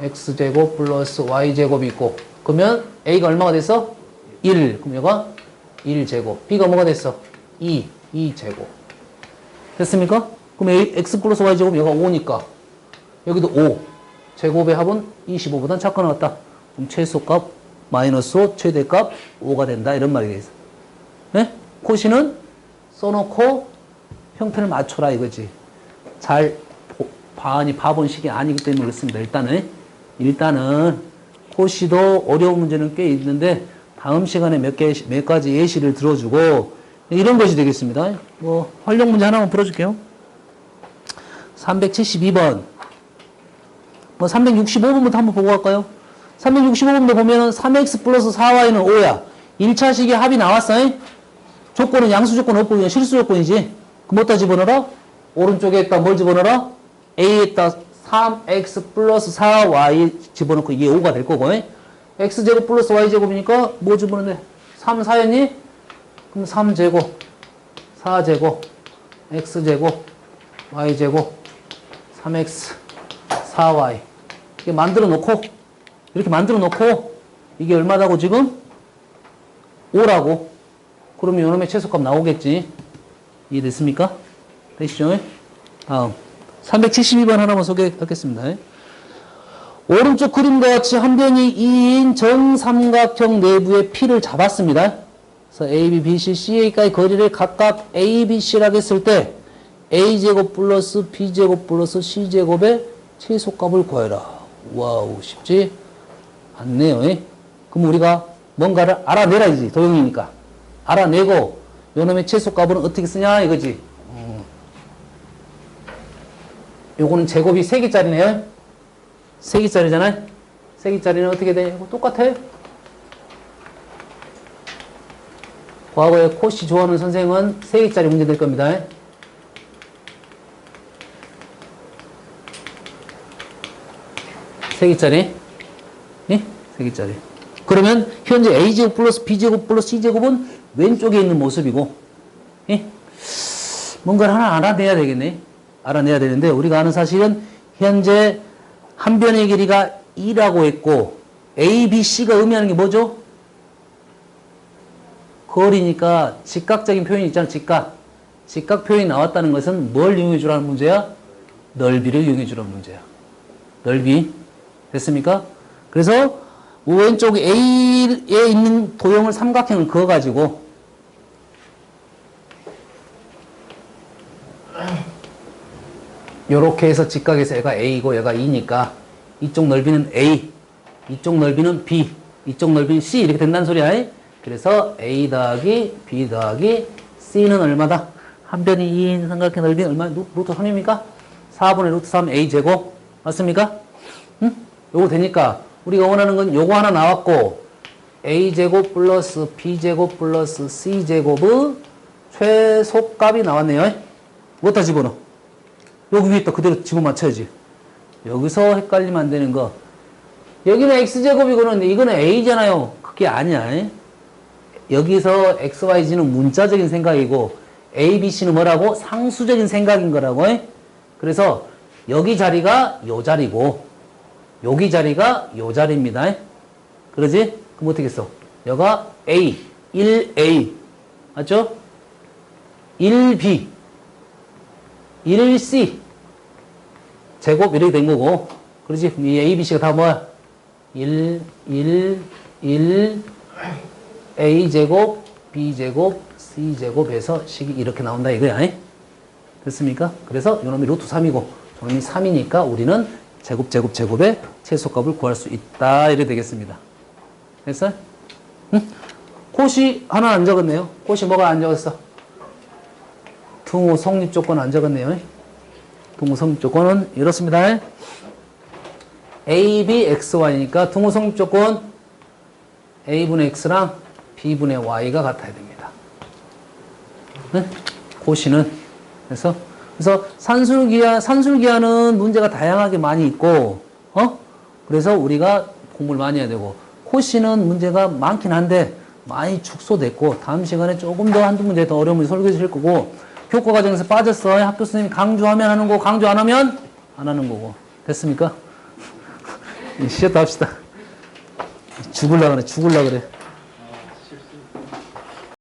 x제곱 플러스 y제곱이 있고 그러면 a가 얼마가 됐어? 1. 그럼 얘가 1제곱. b가 뭐가 됐어? 2제곱. 됐습니까? 그럼 x 플러스 y제곱 얘가 5니까 여기도 5. 제곱의 합은 25보단 작거 나왔다. 그럼 최소값 마이너스 5, 최대값 5가 된다. 이런 말이 되겠어. 네? 코시는 써놓고 형태를 맞춰라 이거지. 잘 봐본 식이 아니기 때문에 그렇습니다. 일단은 코시도 어려운 문제는 꽤 있는데 다음 시간에 몇 가지 예시를 들어주고 이런 것이 되겠습니다. 뭐 활용 문제 하나만 풀어줄게요. 372번. 뭐 365번부터 한번 보고 갈까요? 365번도 보면은 3x 플러스 4y는 5야. 1차식의 합이 나왔어. 조건은 양수 조건 없고 그냥 실수 조건이지. 그럼 뭐다 집어넣어라? 오른쪽에다 뭘 집어넣어라? a에다 3x 플러스 4y 집어넣고 이게 5가 될 거고. x제곱 플러스 y제곱이니까 뭐 집어넣네? 3, 4였니? 그럼 3제곱, 4제곱, x제곱, y제곱, 3x, 4y. 이렇게 만들어 놓고, 이게 얼마다고 지금? 5라고. 그러면 요놈의 최소값 나오겠지. 이해됐습니까? 되시죠? 다음. 372번 하나만 소개하겠습니다. 오른쪽 그림과 같이 한 변이 2인 정삼각형 내부의 P를 잡았습니다. 그래서 A, B, B, C, CA까지 거리를 각각 A, B, C라고 했을 때 A제곱 플러스 B제곱 플러스 C제곱의 최소값을 구해라. 와우, 쉽지 않네요. 그럼 우리가 뭔가를 알아내라지, 도형이니까. 알아내고 요놈의 최소값은 어떻게 쓰냐 이거지. 요거는 제곱이 3개짜리네요. 3개짜리잖아요. 3개짜리는 어떻게 돼? 이거 똑같아. 과거에 코시 좋아하는 선생은 3개짜리 문제 될 겁니다. 3개짜리. 예? 3개짜리. 그러면 현재 A제곱 플러스 B제곱 플러스 C제곱은 왼쪽에 있는 모습이고, 예? 뭔가를 하나 알아내야 되겠네. 알아내야 되는데, 우리가 아는 사실은 현재 한 변의 길이가 2라고 했고, A, B, C가 의미하는 게 뭐죠? 거리니까 직각적인 표현이 있잖아, 직각. 직각 표현이 나왔다는 것은 뭘 이용해 주라는 문제야? 넓이를 이용해 주라는 문제야. 넓이. 됐습니까? 그래서 왼쪽 A에 있는 도형을 삼각형을 그어가지고 요렇게 해서 직각에서 얘가 A고 얘가 2니까 이쪽 넓이는 A, 이쪽 넓이는 B, 이쪽 넓이는 C 이렇게 된다는 소리야. 그래서 A 더하기 B 더하기 C는 얼마다? 한 변이 2인 삼각형 넓이 얼마? 루트 3입니까? 4분의 루트 3 A제곱 맞습니까? 응? 요거 되니까 우리가 원하는 건 요거 하나 나왔고 A제곱 플러스 B제곱 플러스 C제곱의 최소값이 나왔네요. 뭐다 집어넣어? 여기 위에다 그대로 집어맞춰야지. 여기서 헷갈리면 안 되는 거. 여기는 X제곱이고는 이거는 A잖아요. 그게 아니야. 여기서 XYZ는 문자적인 생각이고 A, B, C는 뭐라고? 상수적인 생각인 거라고. 그래서 여기 자리가 요 자리고 여기 자리가 요 자리입니다. 그러지? 그럼 어떻게 써? 여가 A, 1A 맞죠? 1B, 1C 제곱 이렇게 된 거고 그러지? 이 A, B, C가 다 뭐야? 1, A제곱, B제곱, C제곱에서 식이 이렇게 나온다 이거야. 됐습니까? 그래서 요놈이 루트 3이고 저놈이 3이니까 우리는 제곱의 최소값을 구할 수 있다. 이렇게 되겠습니다. 됐어요? 응? 코시 하나 안 적었네요. 코시 뭐가 안 적었어? 등호 성립 조건 안 적었네요. 등호 성립 조건은 이렇습니다. A, B, X, Y니까 등호 성립 조건 A분의 X랑 B분의 Y가 같아야 됩니다. 네? 코시는 그래서 산술기하는 문제가 다양하게 많이 있고, 그래서 우리가 공부를 많이 해야 되고, 코시는 문제가 많긴 한데, 많이 축소됐고, 다음 시간에 조금 더 한두 문제 더 어려운 문제 설계해 주실 거고, 교과 과정에서 빠졌어. 학교 선생님이 강조하면 하는 거, 강조 안 하면 안 하는 거고. 됐습니까? 쉬었다 합시다. 죽을라 그래.